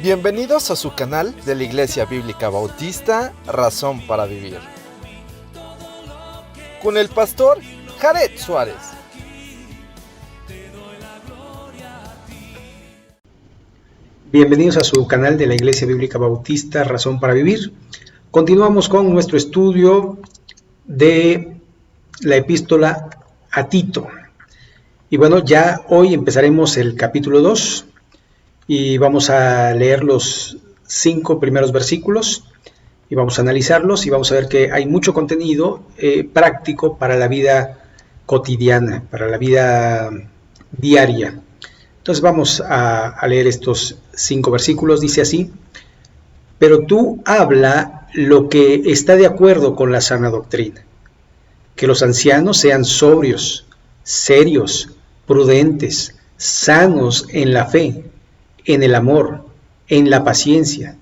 Bienvenidos a su canal de la Iglesia Bíblica Bautista, Razón para Vivir, con el pastor Jared Suárez. Bienvenidos a su canal de la Iglesia Bíblica Bautista, Razón para Vivir. Continuamos con nuestro estudio de la epístola a Tito. Y bueno, ya hoy empezaremos el capítulo 2 y vamos a leer los 5 primeros versículos y vamos a analizarlos y vamos a ver que hay mucho contenido práctico para la vida cotidiana, para la vida diaria. Entonces vamos a leer estos 5 versículos. Dice así: pero tú habla lo que está de acuerdo con la sana doctrina, que los ancianos sean sobrios, serios, prudentes, sanos en la fe, en el amor, en la paciencia.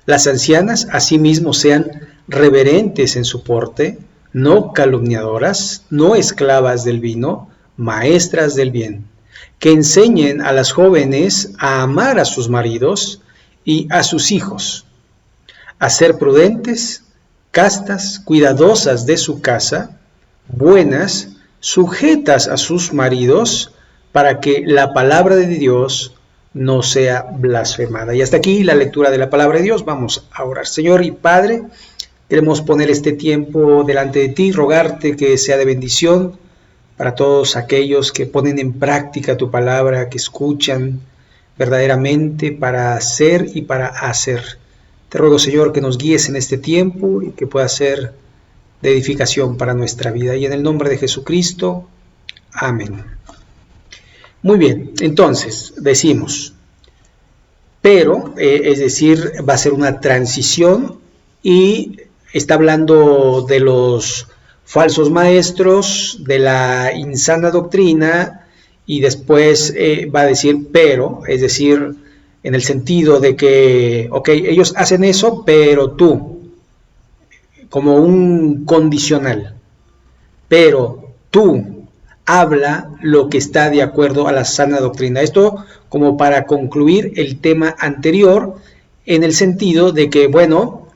Las ancianas asimismo sean reverentes en su porte, no calumniadoras, no esclavas del vino, maestras del bien, que enseñen a las jóvenes a amar a sus maridos y a sus hijos, a ser prudentes, castas, cuidadosas de su casa, buenas, sujetas a sus maridos, para que la palabra de Dios no sea blasfemada. Y hasta aquí la lectura de la palabra de Dios. Vamos a orar. Señor y Padre, queremos poner este tiempo delante de ti, rogarte que sea de bendición para todos aquellos que ponen en práctica tu palabra, que escuchan verdaderamente para hacer y para hacer. Te ruego, Señor, que nos guíes en este tiempo y que pueda ser de edificación para nuestra vida. Y en el nombre de Jesucristo, amén. Muy bien, entonces decimos, pero, es decir, va a ser una transición y está hablando de los falsos maestros, de la insana doctrina, y después va a decir pero, es decir, en el sentido de que, ok, ellos hacen eso, pero tú, como un condicional, pero tú habla lo que está de acuerdo a la sana doctrina. Esto como para concluir el tema anterior, en el sentido de que, bueno,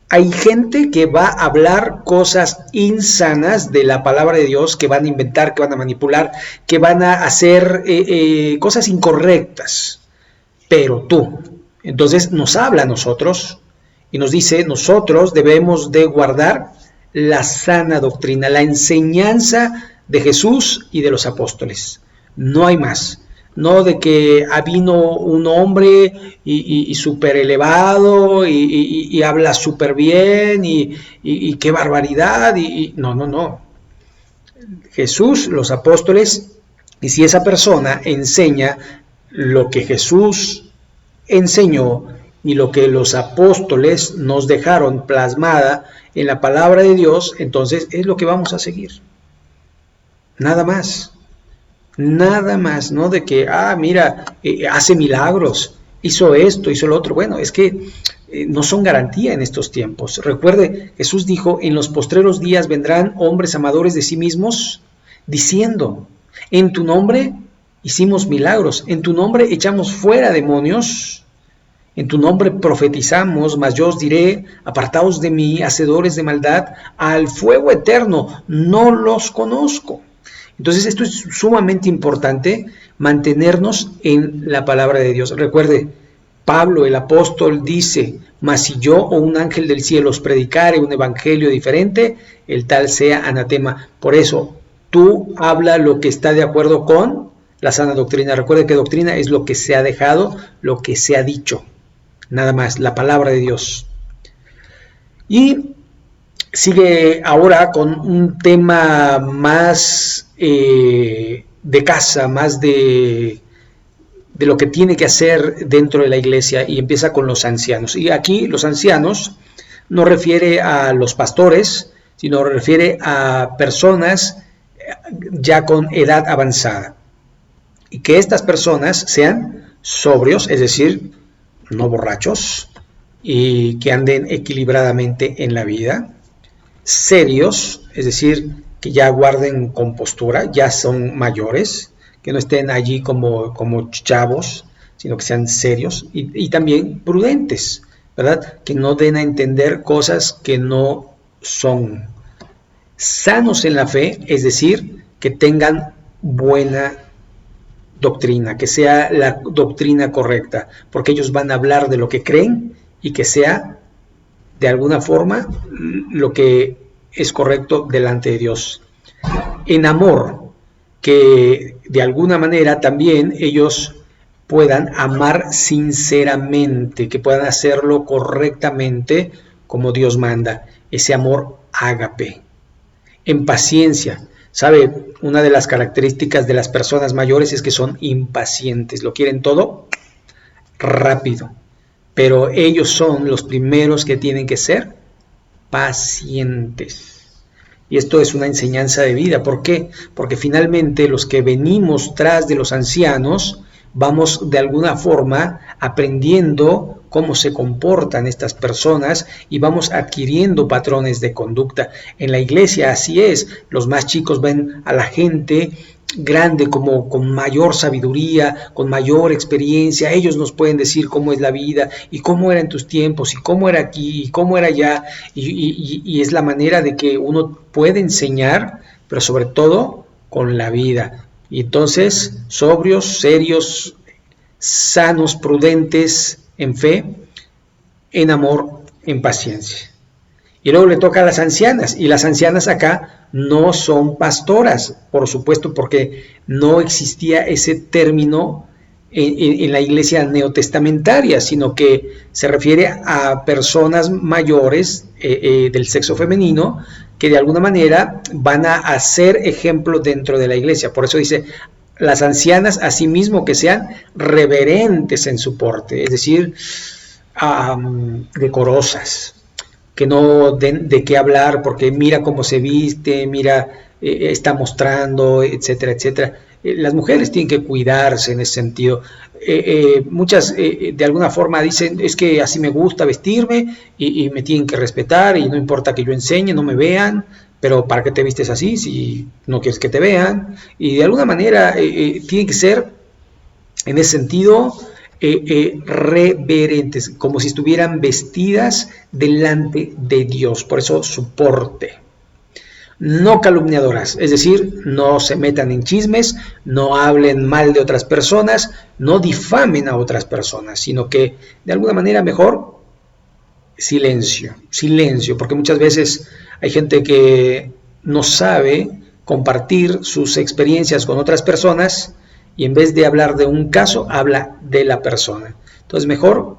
hay gente que va a hablar cosas insanas de la palabra de Dios, que van a inventar, que van a manipular, que van a hacer cosas incorrectas, pero tú. Entonces nos habla a nosotros y nos dice, nosotros debemos de guardar la sana doctrina, la enseñanza de Jesús y de los apóstoles. No hay más. No de que vino un hombre y súper elevado y habla súper bien y qué barbaridad. No. Jesús, los apóstoles, y si esa persona enseña lo que Jesús enseñó y lo que los apóstoles nos dejaron plasmada en la palabra de Dios, entonces es lo que vamos a seguir. Nada más, ¿no? De que, mira, hace milagros, hizo esto, hizo lo otro. Bueno, es que no son garantía en estos tiempos. Recuerde, Jesús dijo, en los postreros días vendrán hombres amadores de sí mismos, diciendo, en tu nombre hicimos milagros, en tu nombre echamos fuera demonios, en tu nombre profetizamos, mas yo os diré, apartaos de mí, hacedores de maldad, al fuego eterno, no los conozco. Entonces esto es sumamente importante, mantenernos en la palabra de Dios. Recuerde, Pablo el apóstol dice, mas si yo o un ángel del cielo os predicare un evangelio diferente, el tal sea anatema. Por eso, tú habla lo que está de acuerdo con la sana doctrina. Recuerde que doctrina es lo que se ha dejado, lo que se ha dicho. Nada más, la palabra de Dios. Y sigue ahora con un tema más de casa, más de lo que tiene que hacer dentro de la iglesia, y empieza con los ancianos. Y aquí los ancianos no refiere a los pastores, sino refiere a personas ya con edad avanzada. Y que estas personas sean sobrios, es decir, no borrachos, y que anden equilibradamente en la vida, serios, es decir, que ya guarden compostura, ya son mayores, que no estén allí como chavos, sino que sean serios y también prudentes, ¿verdad? Que no den a entender cosas que no son. Sanos en la fe, es decir, que tengan buena doctrina, que sea la doctrina correcta, porque ellos van a hablar de lo que creen y que sea de alguna forma lo que es correcto delante de Dios. En amor, que de alguna manera también ellos puedan amar sinceramente, que puedan hacerlo correctamente como Dios manda, ese amor ágape. En paciencia, ¿sabe? Una de las características de las personas mayores es que son impacientes, lo quieren todo rápido, pero ellos son los primeros que tienen que ser pacientes. Y esto es una enseñanza de vida. ¿Por qué? Porque finalmente los que venimos tras de los ancianos vamos de alguna forma aprendiendo cómo se comportan estas personas y vamos adquiriendo patrones de conducta. En la iglesia así es, los más chicos ven a la gente grande como con mayor sabiduría, con mayor experiencia. Ellos nos pueden decir cómo es la vida y cómo era en tus tiempos y cómo era aquí y cómo era allá, y es la manera de que uno puede enseñar, pero sobre todo con la vida. Y entonces, sobrios, serios, sanos, prudentes en fe, en amor, en paciencia. Y luego le toca a las ancianas, y las ancianas acá no son pastoras, por supuesto, porque no existía ese término en la iglesia neotestamentaria, sino que se refiere a personas mayores del sexo femenino que de alguna manera van a hacer ejemplo dentro de la iglesia. Por eso dice, las ancianas asimismo que sean reverentes en su porte, es decir, decorosas, que no den de qué hablar porque mira cómo se viste, mira, está mostrando, etcétera, etcétera. Las mujeres tienen que cuidarse en ese sentido. Muchas de alguna forma dicen, es que así me gusta vestirme y me tienen que respetar y no importa que yo enseñe, no me vean, pero ¿para qué te vistes así si no quieres que te vean? Y de alguna manera tienen que ser, en ese sentido, reverentes, como si estuvieran vestidas delante de Dios. Por eso su porte. No calumniadoras, es decir, no se metan en chismes, no hablen mal de otras personas, no difamen a otras personas, sino que de alguna manera mejor silencio, porque muchas veces hay gente que no sabe compartir sus experiencias con otras personas y en vez de hablar de un caso, habla de la persona. Entonces mejor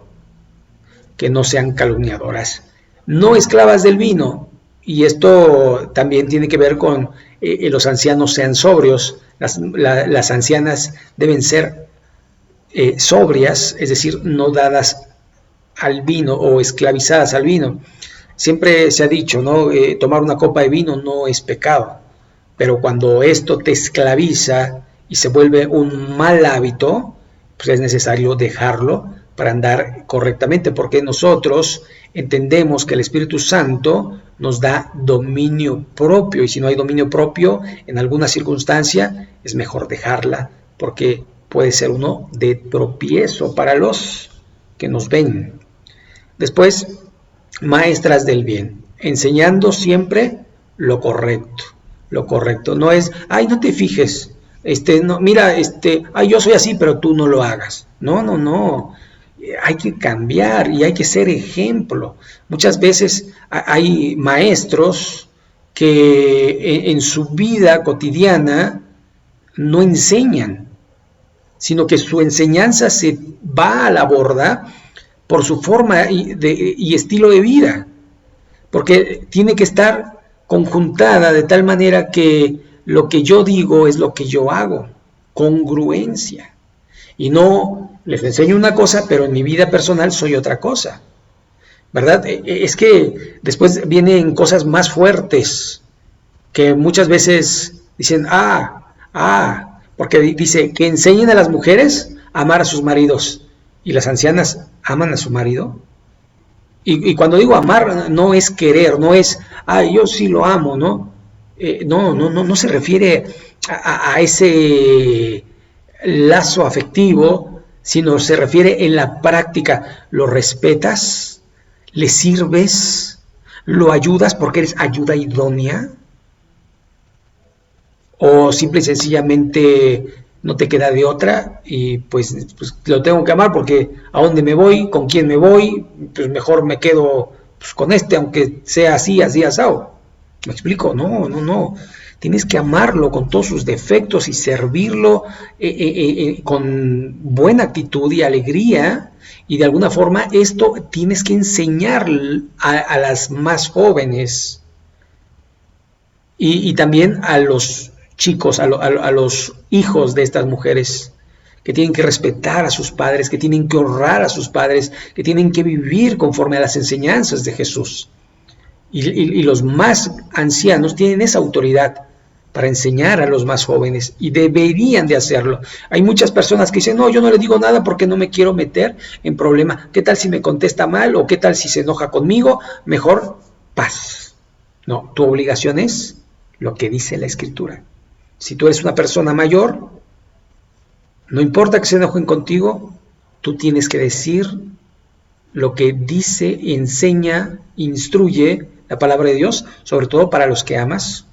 que no sean calumniadoras. No esclavas del vino, y esto también tiene que ver con los ancianos sean sobrios. Las ancianas deben ser sobrias, es decir, no dadas al vino o esclavizadas al vino. Siempre se ha dicho, ¿no? Tomar una copa de vino no es pecado, pero cuando esto te esclaviza y se vuelve un mal hábito, pues es necesario dejarlo para andar correctamente, porque nosotros entendemos que el Espíritu Santo nos da dominio propio, y si no hay dominio propio en alguna circunstancia, es mejor dejarla, porque puede ser uno de tropiezo para los que nos ven. Después, maestras del bien, enseñando siempre lo correcto, no es, ay, no te fijes, no, mira, ay, yo soy así, pero tú no lo hagas. No, hay que cambiar y hay que ser ejemplo. Muchas veces hay maestros que en su vida cotidiana no enseñan, sino que su enseñanza se va a la borda por su forma y estilo de vida, porque tiene que estar conjuntada de tal manera que lo que yo digo es lo que yo hago, congruencia, y no les enseño una cosa, pero en mi vida personal soy otra cosa, ¿verdad? Es que después vienen cosas más fuertes, que muchas veces dicen, porque dice que enseñen a las mujeres a amar a sus maridos, y las ancianas aman a su marido. Y cuando digo amar, no es querer, no es, yo sí lo amo, ¿no? No se refiere a ese lazo afectivo sino se refiere en la práctica. ¿Lo respetas? ¿Le sirves? ¿Lo ayudas porque eres ayuda idónea? ¿O simple y sencillamente no te queda de otra y pues lo tengo que amar porque a dónde me voy, con quién me voy, pues mejor me quedo pues, con este, aunque sea así, asado? ¿Me explico? No. Tienes que amarlo con todos sus defectos y servirlo con buena actitud y alegría. Y de alguna forma esto tienes que enseñar a las más jóvenes y también a los chicos, a los hijos de estas mujeres, que tienen que respetar a sus padres, que tienen que honrar a sus padres, que tienen que vivir conforme a las enseñanzas de Jesús. Y los más ancianos tienen esa autoridad para enseñar a los más jóvenes y deberían de hacerlo. Hay muchas personas que dicen, no, yo no le digo nada porque no me quiero meter en problema. ¿Qué tal si me contesta mal o qué tal si se enoja conmigo? Mejor paz. No, tu obligación es lo que dice la Escritura. Si tú eres una persona mayor, no importa que se enojen contigo, tú tienes que decir lo que dice, enseña, instruye la palabra de Dios, sobre todo para los que amas,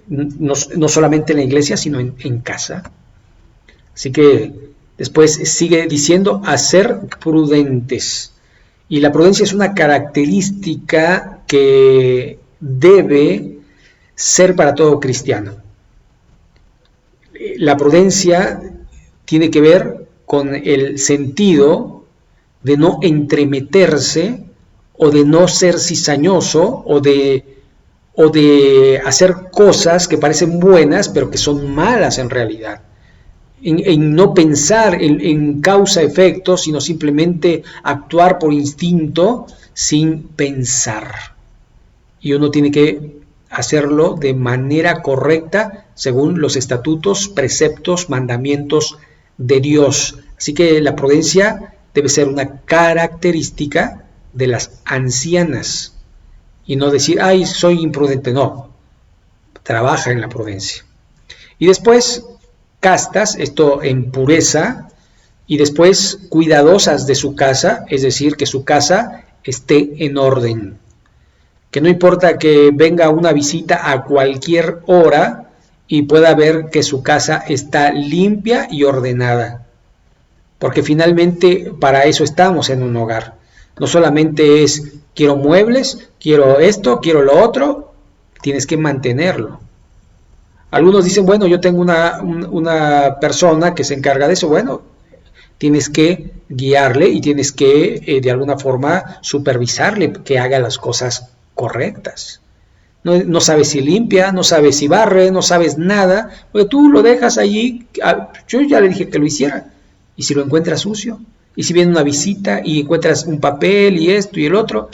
no solamente en la iglesia, sino en casa. Así que después sigue diciendo a ser prudentes. Y la prudencia es una característica que debe ser para todo cristiano. La prudencia tiene que ver con el sentido de no entremeterse o de no ser cizañoso o de hacer cosas que parecen buenas pero que son malas en realidad. En no pensar en causa-efecto, sino simplemente actuar por instinto sin pensar. Y uno tiene que hacerlo de manera correcta según los estatutos, preceptos, mandamientos de Dios. Así que la prudencia debe ser una característica de las ancianas y no decir, ay, soy imprudente. No, trabaja en la prudencia. Y después, castas, esto en pureza, y después cuidadosas de su casa, es decir, que su casa esté en orden. Que no importa que venga una visita a cualquier hora y pueda ver que su casa está limpia y ordenada. Porque finalmente para eso estamos en un hogar. No solamente es quiero muebles, quiero esto, quiero lo otro, tienes que mantenerlo. Algunos dicen, bueno, yo tengo una persona que se encarga de eso. Bueno, tienes que guiarle y tienes que de alguna forma supervisarle que haga las cosas correctas. No sabes si limpia, no sabes si barre, no sabes nada, porque tú lo dejas allí. Yo ya le dije que lo hiciera. ¿Y si lo encuentras sucio? ¿Y si viene una visita y encuentras un papel y esto y el otro?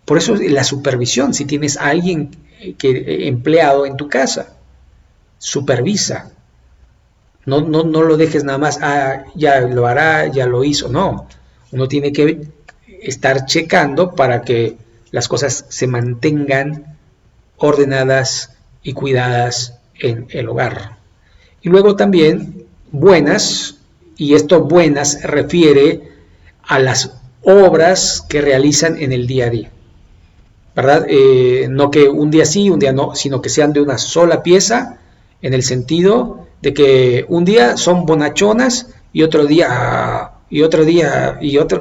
Por eso la supervisión, si tienes a alguien empleado en tu casa, supervisa. No lo dejes nada más, ya lo hará, ya lo hizo. No, uno tiene que estar checando para que las cosas se mantengan ordenadas y cuidadas en el hogar. Y luego también buenas, y esto buenas refiere a las obras que realizan en el día a día, ¿verdad? No que un día sí, un día no, sino que sean de una sola pieza, en el sentido de que un día son bonachonas y otro día y otro,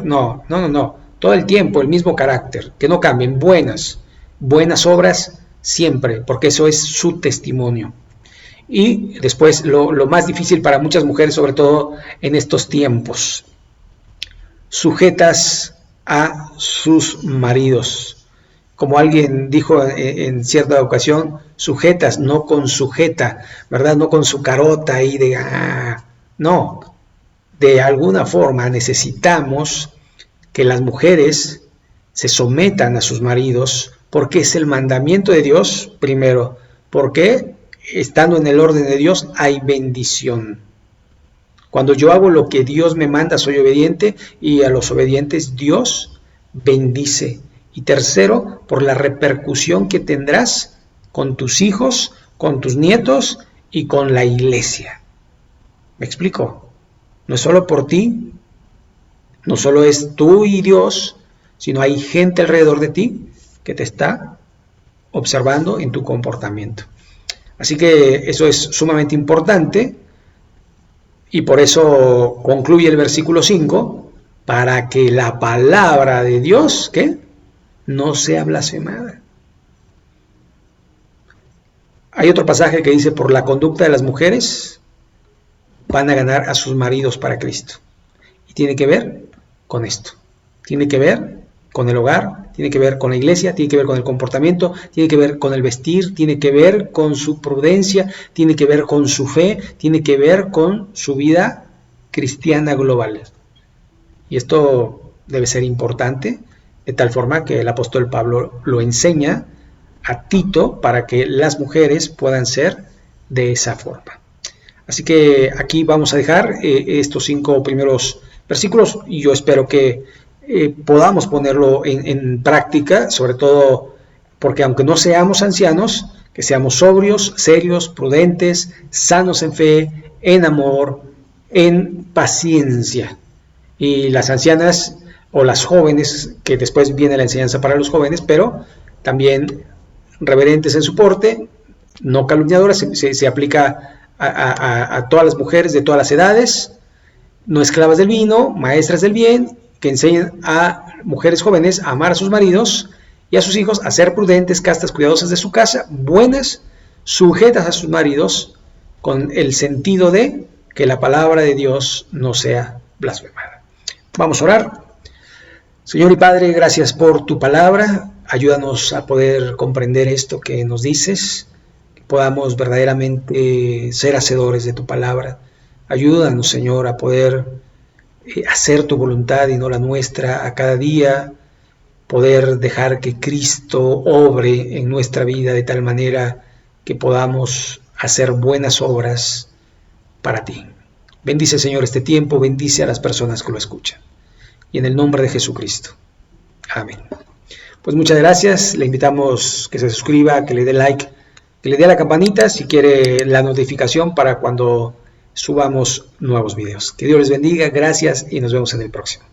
no, todo el tiempo el mismo carácter, que no cambien, buenas obras siempre, porque eso es su testimonio. Y después lo más difícil para muchas mujeres, sobre todo en estos tiempos, sujetas a sus maridos. Como alguien dijo en cierta ocasión, sujetas, no con sujeta, ¿verdad? No con su carota ahí de no. De alguna forma necesitamos que las mujeres se sometan a sus maridos, porque es el mandamiento de Dios, primero, porque estando en el orden de Dios hay bendición. Cuando yo hago lo que Dios me manda, soy obediente, y a los obedientes Dios bendice. Y tercero, por la repercusión que tendrás con tus hijos, con tus nietos y con la iglesia. ¿Me explico? No es solo por ti, no solo es tú y Dios, sino hay gente alrededor de ti que te está observando en tu comportamiento. Así que eso es sumamente importante y por eso concluye el versículo 5, para que la palabra de Dios, ¿qué?, no sea blasfemada. Hay otro pasaje que dice, por la conducta de las mujeres van a ganar a sus maridos para Cristo. Y tiene que ver con esto. Tiene que ver con el hogar, tiene que ver con la iglesia, tiene que ver con el comportamiento, tiene que ver con el vestir, tiene que ver con su prudencia, tiene que ver con su fe, tiene que ver con su vida cristiana global. Y esto debe ser importante, de tal forma que el apóstol Pablo lo enseña a Tito para que las mujeres puedan ser de esa forma. Así que aquí vamos a dejar estos 5 primeros versículos y yo espero que podamos ponerlo en práctica, sobre todo porque aunque no seamos ancianos, que seamos sobrios, serios, prudentes, sanos en fe, en amor, en paciencia. Y las ancianas o las jóvenes, que después viene la enseñanza para los jóvenes, pero también reverentes en su porte, no calumniadoras, se aplica a todas las mujeres de todas las edades, no esclavas del vino, maestras del bien, que enseñen a mujeres jóvenes a amar a sus maridos y a sus hijos, a ser prudentes, castas, cuidadosas de su casa, buenas, sujetas a sus maridos, con el sentido de que la palabra de Dios no sea blasfemada. Vamos a orar. Señor y Padre, gracias por tu palabra. Ayúdanos a poder comprender esto que nos dices, que podamos verdaderamente ser hacedores de tu palabra. Ayúdanos, Señor, a poder hacer tu voluntad y no la nuestra a cada día, poder dejar que Cristo obre en nuestra vida de tal manera que podamos hacer buenas obras para ti. Bendice, Señor, este tiempo, bendice a las personas que lo escuchan. Y en el nombre de Jesucristo. Amén. Pues muchas gracias, le invitamos que se suscriba, que le dé like, que le dé a la campanita si quiere la notificación para cuando subamos nuevos videos. Que Dios les bendiga, gracias y nos vemos en el próximo.